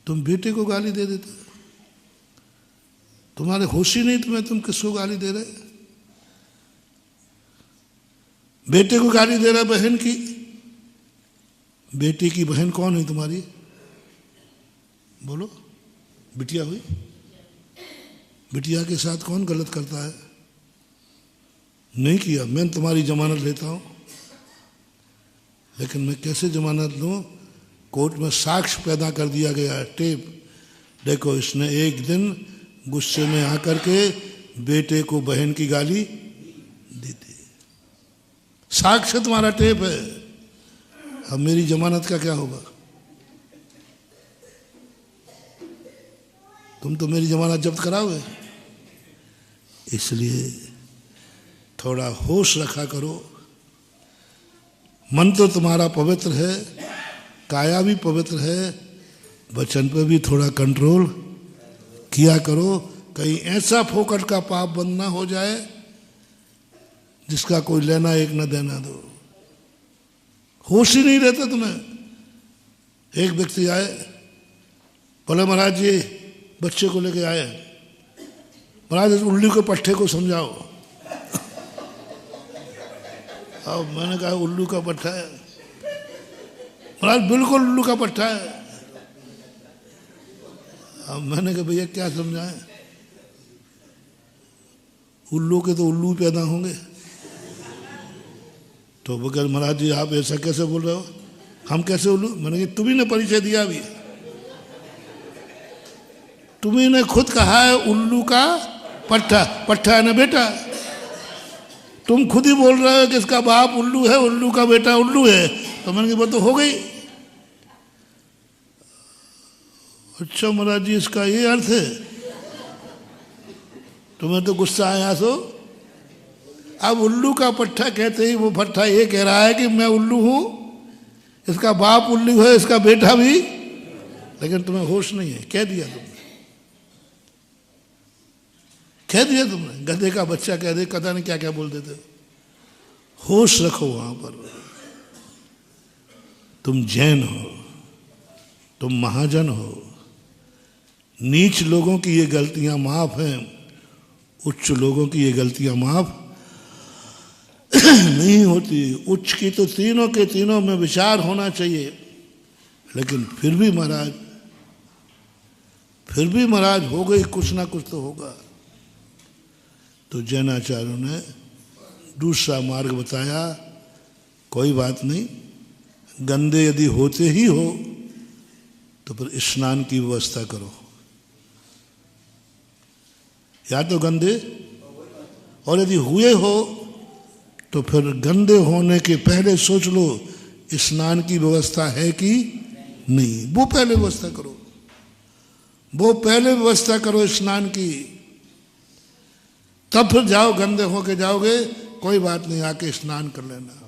तुम बेटे को गाली दे देते, तुम्हारे होश ही नहीं तुम्हें, तुम किसको गाली दे रहे? बेटे को गाली दे रहा बहन की। बेटी की बहन कौन है तुम्हारी? बोलो, बिटिया हुई। बिटिया के साथ कौन गलत करता है? नहीं किया। मैं तुम्हारी जमानत लेता हूं, लेकिन मैं कैसे जमानत लूं? कोर्ट में साक्ष्य पैदा कर दिया गया है, टेप। देखो, इसने एक दिन गुस्से में आकर के बेटे को बहन की गाली दी थी। साक्ष्य तुम्हारा टेप है। अब मेरी जमानत का क्या होगा? तुम तो मेरी जमानत जब्त कराओगे। इसलिए थोड़ा होश रखा करो। मन तो तुम्हारा पवित्र है, काया भी पवित्र है, वचन पे भी थोड़ा कंट्रोल किया करो। कहीं ऐसा फोकट का पाप बंद ना हो जाए जिसका कोई लेना एक न देना दो। होश ही नहीं रहता तुम्हें। एक व्यक्ति आए, बोले महाराज जी बच्चे को लेके आए, महाराज इस उल्लू के पट्टे को समझाओ। अब मैंने कहा उल्लू का पट्टा है? महाराज बिल्कुल उल्लू का पट्टा है। अब मैंने कहा भैया क्या समझाएं? उल्लू के तो उल्लू पैदा होंगे। तो बगैर महाराज जी आप ऐसा कैसे बोल रहे हो? हम कैसे उल्लू? मैंने कहा तुम्ही ने परिचय दिया भी, तुम्ही ने खुद कहा है उल्लू का पट्टा। पट्टा है ना बेटा? तुम खुद ही बोल रहे हो कि इसका बाप उल्लू है, उल्लू का बेटा उल्लू है। तो मैंने कहा वो तो हो गई। अच्छा महाराज जी इसका ये अर्थ है? तुम्हें तो गुस्सा आया सो। अब उल्लू का पट्टा कहते ही वो पट्टा ये कह रहा है कि मैं उल्लू हूं, इसका बाप उल्लू है, इसका बेटा भी। लेकिन तुम्हें होश नहीं है। कह दिया तुमने, कह दिया तुमने। गधे का बच्चा कह दे, पता नहीं क्या क्या बोल देते। होश रखो वहां पर। तुम जैन हो, तुम महाजन हो। नीच लोगों की ये गलतियां माफ हैं, उच्च लोगों की ये गलतियां माफ नहीं होती। उच्च की तो तीनों के तीनों में विचार होना चाहिए। लेकिन फिर भी महाराज हो गई, कुछ ना कुछ तो होगा। तो जैनाचार्यों ने दूसरा मार्ग बताया। कोई बात नहीं, गंदे यदि होते ही हो तो फिर स्नान की व्यवस्था करो। या तो गंदे, और यदि हुए हो तो फिर गंदे होने के पहले सोच लो स्नान की व्यवस्था है कि नहीं। वो पहले व्यवस्था करो, वो पहले व्यवस्था करो स्नान की। तब फिर जाओ, गंदे होके जाओगे कोई बात नहीं, आके स्नान कर लेना।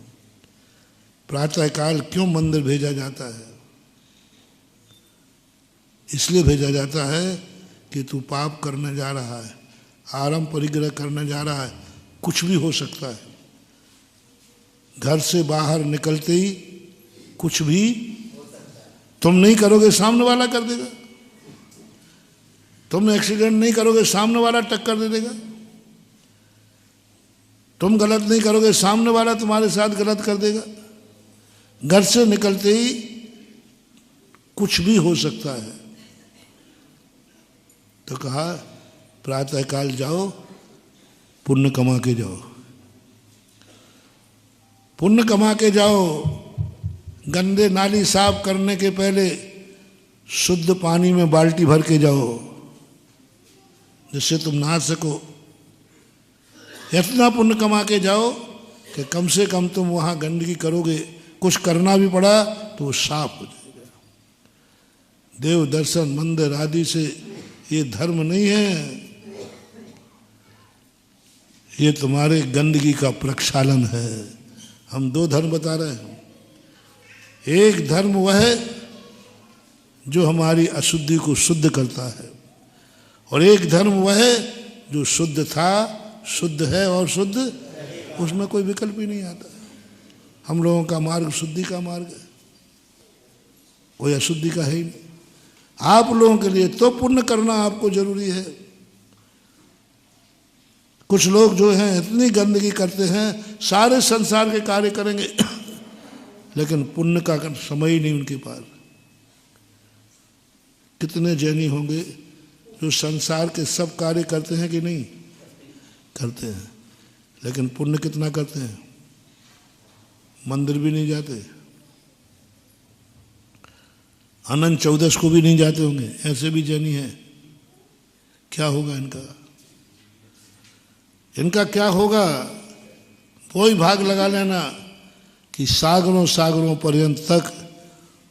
प्रातःकाल क्यों मंदिर भेजा जाता है? इसलिए भेजा जाता है कि तू पाप करने जा रहा है, आरंभ परिग्रह करने जा रहा है। कुछ भी हो सकता है। घर से बाहर निकलते ही कुछ भी तुम नहीं करोगे, सामने वाला कर देगा। तुम एक्सीडेंट नहीं करोगे, सामने वाला टक्कर दे देगा। तुम गलत नहीं करोगे, सामने वाला तुम्हारे साथ गलत कर देगा। घर से निकलते ही कुछ भी हो सकता है। तो कहा प्रातःकाल जाओ, पुण्य कमा के जाओ, पुण्य कमा के जाओ। गंदे नाली साफ करने के पहले शुद्ध पानी में बाल्टी भर के जाओ, जिससे तुम नहा सको। इतना पुण्य कमा के जाओ कि कम से कम तुम वहां गंदगी करोगे, कुछ करना भी पड़ा तो वो साफ हो जाएगा। देव दर्शन मंदिर आदि से ये धर्म नहीं है, ये तुम्हारे गंदगी का प्रक्षालन है। हम दो धर्म बता रहे हैं। एक धर्म वह है जो हमारी अशुद्धि को शुद्ध करता है, और एक धर्म वह है जो शुद्ध था, शुद्ध है और शुद्ध, उसमें कोई विकल्प ही नहीं आता। हम लोगों का मार्ग शुद्धि का मार्ग है, कोई अशुद्धि का है ही नहीं। आप लोगों के लिए तो पुण्य करना आपको जरूरी है। कुछ लोग जो हैं इतनी गंदगी करते हैं, सारे संसार के कार्य करेंगे लेकिन पुण्य का समय ही नहीं उनके पास। कितने जैनी होंगे जो संसार के सब कार्य करते हैं कि नहीं करते हैं, लेकिन पुण्य कितना करते हैं, मंदिर भी नहीं जाते, अनंत चौदस को भी नहीं जाते होंगे, ऐसे भी जैनी है। क्या होगा इनका? इनका क्या होगा? वही भाग लगा लेना कि सागरों सागरों पर्यंत तक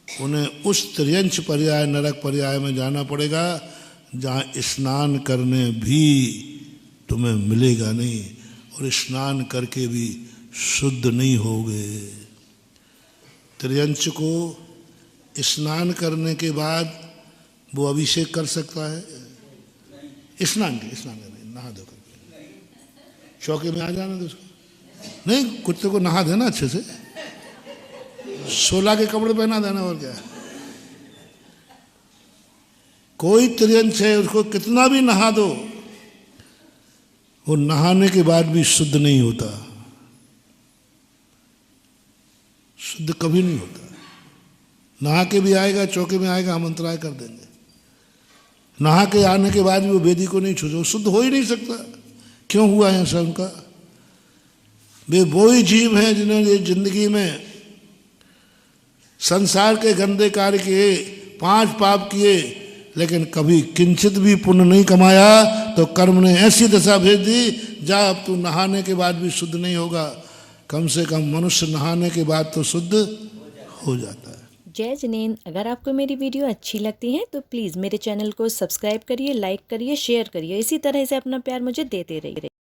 उन्हें उस त्रियंच पर्याय नरक पर्याय में जाना पड़ेगा जहाँ स्नान करने भी तुम्हें मिलेगा नहीं, और स्नान करके भी शुद्ध नहीं होगे। त्रियंच को स्नान करने के बाद वो अभिषेक कर सकता है? स्नान करके नहा धो करके चौके में आ जाना दो उसको। नहीं, कुत्ते को नहा देना अच्छे से, 16 के कपड़े पहना देना, और क्या। कोई त्रियंच है, उसको कितना भी नहा दो, वो नहाने के बाद भी शुद्ध नहीं होता, शुद्ध कभी नहीं होता। नहा के भी आएगा, चौके में आएगा, हम अंतराय कर देंगे। नहा के आने के बाद भी वो वेदी को नहीं छूते, वो शुद्ध हो ही नहीं सकता। क्यों हुआ है ऐसा उनका? वे वो ही जीव हैं जिन्होंने ये जिंदगी में संसार के गंदे कार्य किए, 5 पाप किए, लेकिन कभी किंचित भी पुण्य नहीं कमाया, तो कर्म ने ऐसी दशा भेज दी, जा अब तू नहाने के बाद भी शुद्ध नहीं होगा। कम से कम मनुष्य नहाने के बाद तो शुद्ध हो जाता है। जय जिनेंद्र। अगर आपको मेरी वीडियो अच्छी लगती है तो प्लीज़ मेरे चैनल को सब्सक्राइब करिए, लाइक करिए, शेयर करिए। इसी तरह से अपना प्यार मुझे देते रहिए।